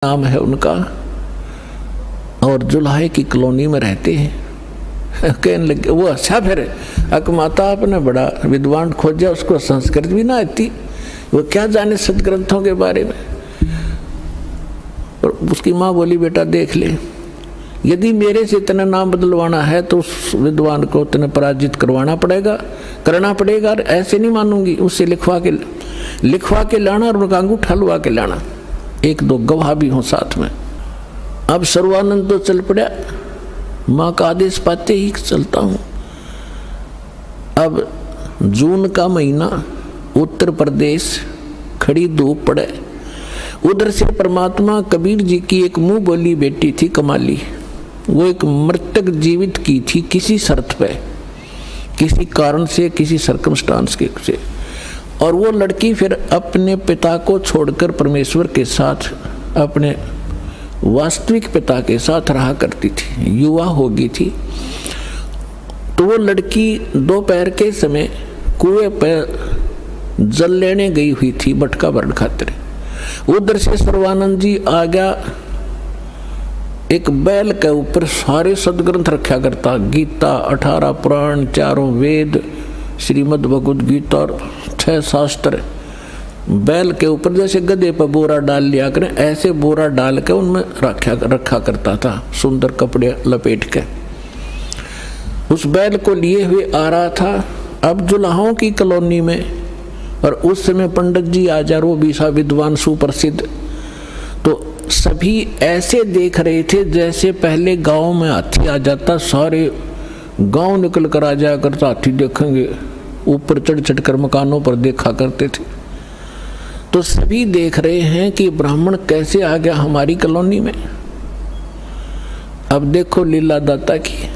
नाम है उनका, और जुलाहे की कॉलोनी में रहते हैं। कहने लगे वो अच्छा, फिर अकमाता आपने बड़ा विद्वान खोजा, उसको संस्कृत भी ना आती, वो क्या जाने सदग्रंथों के बारे में। और उसकी माँ बोली बेटा देख ले, यदि मेरे से इतना नाम बदलवाना है तो उस विद्वान को इतना पराजित करना पड़ेगा। ऐसे नहीं मानूंगी। उससे लिखवा के लाना और उनका अंगूठा लुआ के लाना, एक दो गवाह भी हों साथ में। अब सर्वानंद तो चल पड़ा, माँ का आदेश पाते ही चलता हूँ। अब जून का महीना, उत्तर प्रदेश, खड़ी धूप पड़े। उधर से परमात्मा कबीर जी की एक मुंह बोली बेटी थी कमाली, वो एक मृतक जीवित की थी किसी शर्त पे, किसी कारण से, किसी सर्कमस्टांस के से। और वो लड़की फिर अपने पिता को छोड़कर परमेश्वर के साथ, अपने वास्तविक पिता के साथ रहा करती थी, युवा हो गई थी। तो वो लड़की दोपहर के समय कुएं पर जल लेने गई हुई थी मटका भरण खातिर। उधर से सर्वानंद जी आ गया, एक बैल के ऊपर सारे सदग्रंथ रखा करता, गीता, 18 पुराण, 4 वेद, श्रीमद् भगवद गीता और 6 शास्त्र। बैल के ऊपर जैसे गधे पर बोरा डाल लिया करें, ऐसे बोरा डाल के उनमें रखा करता था, सुंदर कपड़े लपेट के। उस बैल को लिए हुए आ रहा था। अब जुलाहों की कॉलोनी में, और उस समय पंडित जी आचार्य, वो भी सा विद्वान सुप्रसिद्ध, तो सभी ऐसे देख रहे थे जैसे पहले गांव में हाथी आ जाता, सारे गांव निकल कर आ जाया करता, हाथी देखेंगे, ऊपर चढ़ चढ़ कर मकानों पर देखा करते थे। तो सभी देख रहे हैं कि ब्राह्मण कैसे आ गया हमारी कॉलोनी में। अब देखो लीला दाता की,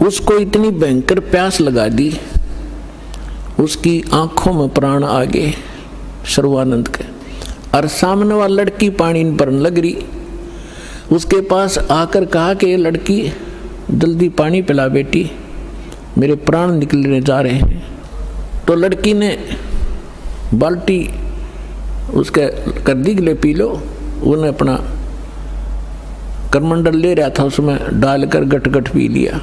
उसको इतनी भयंकर प्यास लगा दी, उसकी आंखों में प्राण आ गए सर्वानंद के। और सामने वाली लड़की पानी पर लग रही, उसके पास आकर कहा कि ये लड़की जल्दी पानी पिला बेटी, मेरे प्राण निकलने जा रहे हैं। तो लड़की ने बाल्टी उसके कर दी, ले पी लो। उन्हें अपना करमंडल ले रहा था, उसमें डालकर गट गट पी लिया।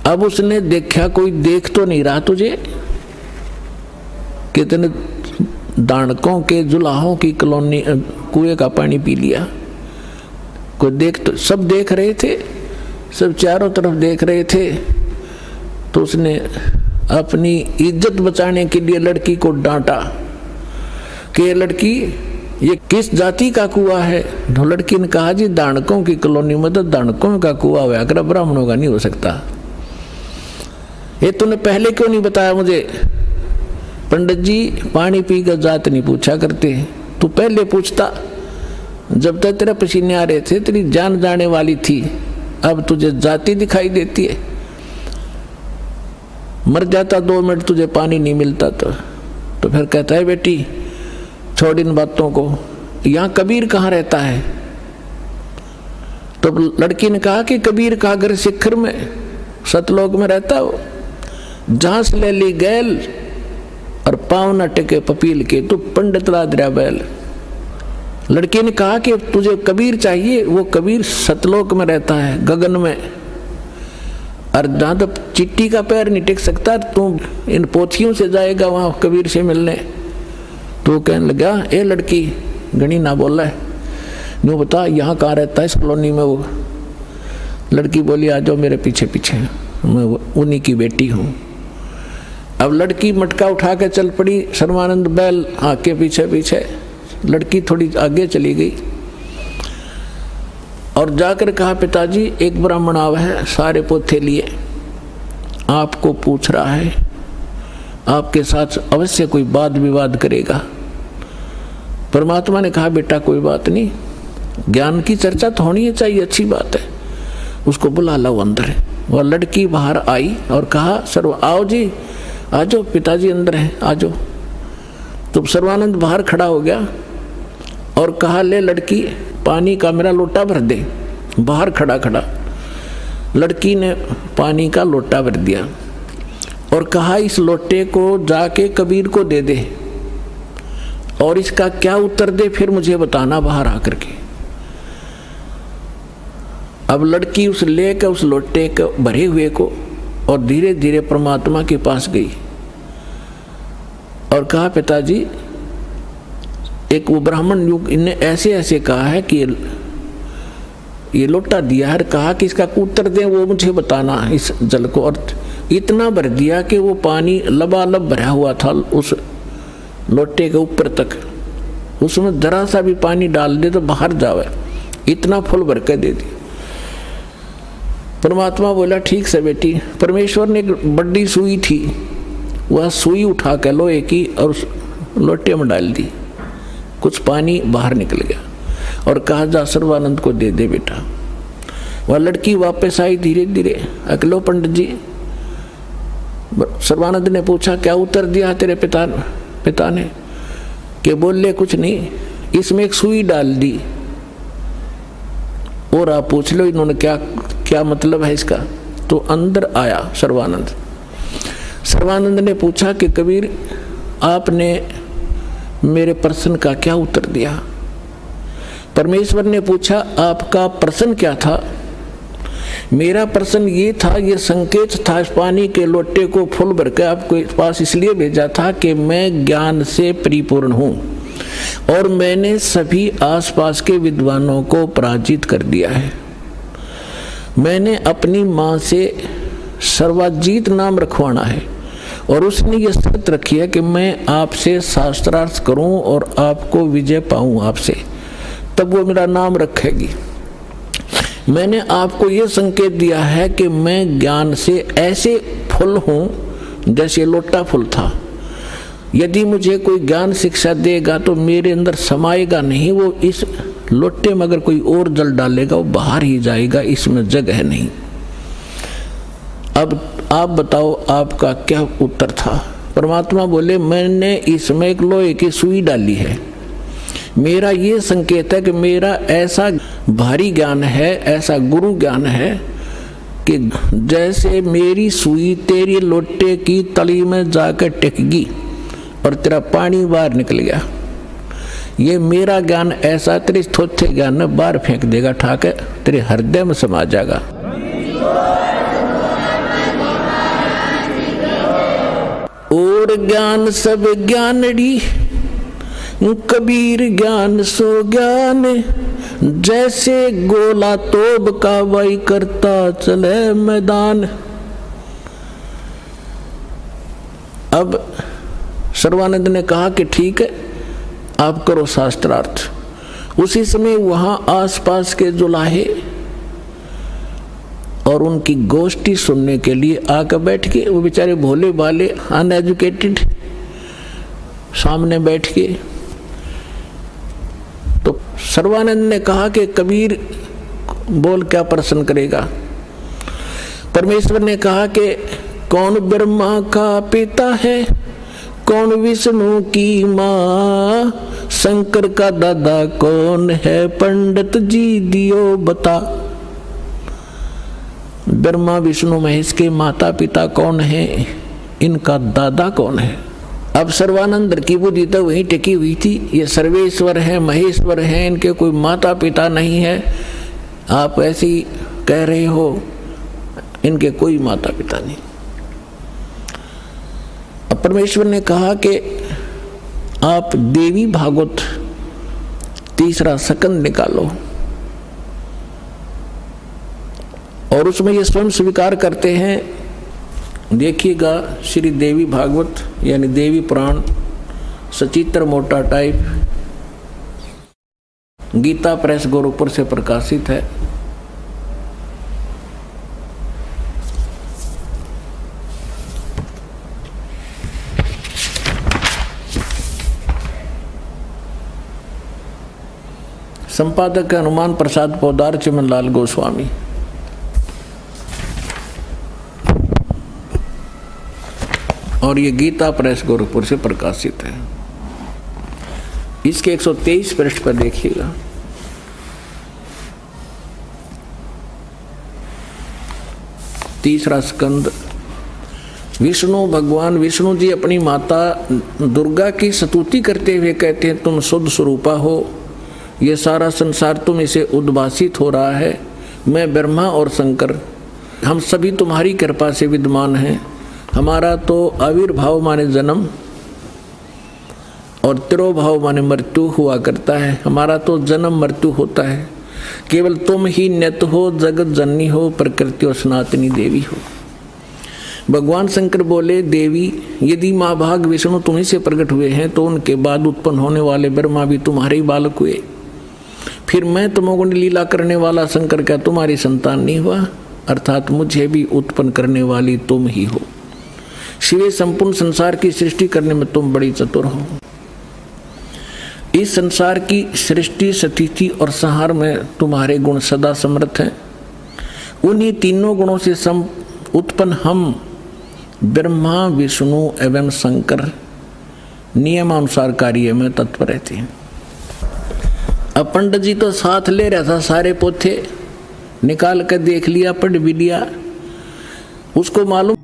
अब उसने देखा कोई देख तो नहीं रहा तुझे, कितने दानकों के जुलाहों की कॉलोनी कुएं का पानी पी लिया। कोई देख तो, सब देख रहे थे, सब चारों तरफ देख रहे थे। तो उसने अपनी इज्जत बचाने के लिए लड़की को डांटा कि ये लड़की, ये किस जाति का कुआं है। तो लड़की ने कहा जी दानकों की कॉलोनी में तो दानकों का कुआं हुआ कर, ब्राह्मणों का नहीं हो सकता। ये तूने पहले क्यों नहीं बताया मुझे? पंडित जी पानी पी कर जात नहीं पूछा करते, तू पहले पूछता। जब तक तेरा पसीने आ रहे थे तेरी जान जाने वाली थी, अब तुझे जाति दिखाई देती है। मर जाता 2 मिनट तुझे पानी नहीं मिलता तो फिर कहता है बेटी छोड़ इन बातों को, यहाँ कबीर कहाँ रहता है? तो लड़की ने कहा कि कबीर का घर शिखर में सतलोक में रहता हो, जहां से ले ली गैल और पाँव न टेके पपील के, तू पंडित ला दिया बैल। लड़की ने कहा कि तुझे कबीर चाहिए, वो कबीर सतलोक में रहता है, गगन में, और जहां तक चिट्टी का पैर नहीं टेक सकता, तू इन पोथियों से जाएगा वहां कबीर से मिलने। तो कहने लगा ए लड़की गणी ना बोला है, यूँ बता यहाँ कहाँ रहता है इस कॉलोनी में वो। लड़की बोली आ जाओ मेरे पीछे पीछे, मैं उन्हीं की बेटी हूँ। अब लड़की मटका उठा के चल पड़ी, सर्वानंद बैल आके पीछे पीछे। लड़की थोड़ी आगे चली गई और जाकर कहा पिताजी एक ब्राह्मण आवा है, सारे पोथे लिए, आपको पूछ रहा है, आपके साथ अवश्य कोई वाद विवाद करेगा। परमात्मा ने कहा बेटा कोई बात नहीं, ज्ञान की चर्चा तो होनी चाहिए, अच्छी बात है, उसको बुला लो अंदर। वह लड़की बाहर आई और कहा सर्व आओ जी, आ जाओ पिताजी अंदर हैं, आ जाओ। तो सर्वानंद बाहर खड़ा हो गया और कहा ले लड़की पानी का मेरा लोटा भर दे। बाहर खड़ा खड़ा लड़की ने पानी का लोटा भर दिया और कहा इस लोटे को जाके कबीर को दे दे। और इसका क्या उत्तर दे फिर मुझे बताना बाहर आकर के। अब लड़की उस लेकर उस लोटे के भरे हुए को और धीरे धीरे परमात्मा के पास गई और कहा, पिताजी एक वो ब्राह्मण युग इनने ऐसे ऐसे कहा है कि ये लोटा दिया है, कहा कि इसका उत्तर दें वो मुझे बताना इस जल को। और इतना भर दिया कि वो पानी लबालब भरा हुआ था उस लोटे के ऊपर तक, उसमें जरा सा भी पानी डाल दे तो बाहर जावे, इतना फुल भर के दे दी। परमात्मा बोला, ठीक से बेटी। परमेश्वर ने एक बड़ी सुई थी, वह सुई उठा के लोहे की और उस लोटे में डाल दी, कुछ पानी बाहर निकल गया और कहा, जा सर्वानंद को दे दे बेटा। वह लड़की वापस आई धीरे धीरे। अकलो पंडित जी, सर्वानंद ने पूछा, क्या उत्तर दिया तेरे पिता ने? कि बोले कुछ नहीं, इसमें एक सुई डाल दी और आप पूछ लो इन्होंने क्या मतलब है इसका। तो अंदर आया सर्वानंद। सर्वानंद ने पूछा कि कबीर आपने मेरे प्रश्न का क्या उत्तर दिया? परमेश्वर ने पूछा, आपका प्रश्न क्या था? मेरा प्रश्न ये था, ये संकेत था, इस पानी के लोटे को फुल भर के आपके पास इसलिए भेजा था कि मैं ज्ञान से परिपूर्ण हूँ और मैंने सभी आसपास के विद्वानों को पराजित कर दिया है। मैंने अपनी माँ से सर्वजीत नाम रखवाना है और उसने ये शर्त रखी है कि मैं आपसे शास्त्रार्थ करूं और आपको विजय पाऊं आपसे, तब वो मेरा नाम रखेगी। मैंने आपको ये संकेत दिया है कि मैं ज्ञान से ऐसे फुल हूं जैसे लोटा फुल था। यदि मुझे कोई ज्ञान शिक्षा देगा तो मेरे अंदर समाएगा नहीं, वो इस लोटे में अगर कोई और जल डालेगा वो बाहर ही जाएगा, इसमें जगह नहीं। अब आप बताओ आपका क्या उत्तर था? परमात्मा बोले, मैंने इसमें एक लोहे की सुई डाली है। मेरा ये संकेत है कि मेरा ऐसा भारी ज्ञान है, ऐसा गुरु ज्ञान है कि जैसे मेरी सुई तेरी लोटे की तली में जाकर टिकेगी और तेरा पानी बाहर निकल गया। ये मेरा ज्ञान ऐसा तेरे थोथे ज्ञान में बाहर फेंक देगा, ठाके तेरे हृदय में समा जाएगा। और ज्ञान सब ज्ञानड़ी, कबीर ज्ञान सो ज्ञान, जैसे गोला तोब का वही करता चले मैदान। अब सर्वानंद ने कहा कि ठीक है, आप करो शास्त्रार्थ। उसी समय वहां आसपास के जुलाहे और उनकी गोष्ठी सुनने के लिए आकर बैठ के, वो बेचारे भोले भाले अनएजुकेटेड सामने बैठ के। तो सर्वानंद ने कहा कि कबीर बोल, क्या प्रश्न करेगा? परमेश्वर ने कहा कि कौन ब्रह्मा का पिता है, कौन विष्णु की माँ, शंकर का दादा कौन है, पंडित जी दियो बता। ब्रह्मा विष्णु महेश के माता पिता कौन है, इनका दादा कौन है? अब सर्वानंद की बुद्धि तो वहीं टिकी हुई थी, ये सर्वेश्वर है, महेश्वर है, इनके कोई माता पिता नहीं है। आप ऐसे ही कह रहे हो, इनके कोई माता पिता नहीं। अब परमेश्वर ने कहा कि आप देवी भागवत 3रा स्कंद निकालो और उसमें ये स्वयं स्वीकार करते हैं। देखिएगा, श्री देवी भागवत यानी देवी पुराण, सचित्र मोटा टाइप, गीता प्रेस गोरखपुर से प्रकाशित है। संपादक है हनुमान प्रसाद पोदार, चिमनलाल गोस्वामी। और ये गीता प्रेस गोरखपुर से प्रकाशित है। इसके 123 पृष्ठ पर देखिएगा। तीसरा स्कंद विष्णु भगवान विष्णु जी अपनी माता दुर्गा की स्तुति करते हुए कहते हैं, तुम शुद्ध स्वरूपा हो, ये सारा संसार तुम इसे उद्भासित हो रहा है। मैं ब्रह्मा और शंकर हम सभी तुम्हारी कृपा से विद्यमान हैं। हमारा तो आविर्भाव माने जन्म और तिरोभाव माने मृत्यु हुआ करता है। हमारा तो जन्म मृत्यु होता है, केवल तुम ही नित्य हो, जगत जननी हो, प्रकृति और सनातनी देवी हो। भगवान शंकर बोले, देवी यदि माँ भाग विष्णु तुम्ही से प्रकट हुए हैं तो उनके बाद उत्पन्न होने वाले ब्रह्मा भी तुम्हारे ही बालक हुए। फिर मैं तमोगुण लीला करने वाला शंकर क्या तुम्हारी संतान नहीं हुआ? अर्थात मुझे भी उत्पन्न करने वाली तुम ही हो। शिवे संपूर्ण संसार की सृष्टि करने में तुम बड़ी चतुर हो। इस संसार की सृष्टि, स्थिति और संहार में तुम्हारे गुण सदा समर्थ हैं। उन्हीं तीनों गुणों से उत्पन्न हम ब्रह्मा, विष्णु एवं शंकर नियमानुसार कार्य में तत्पर रहते हैं। अब पंडित जी तो साथ ले रहा था, सारे पोथे निकाल कर देख लिया, पढ़ भी लिया। उसको मालूम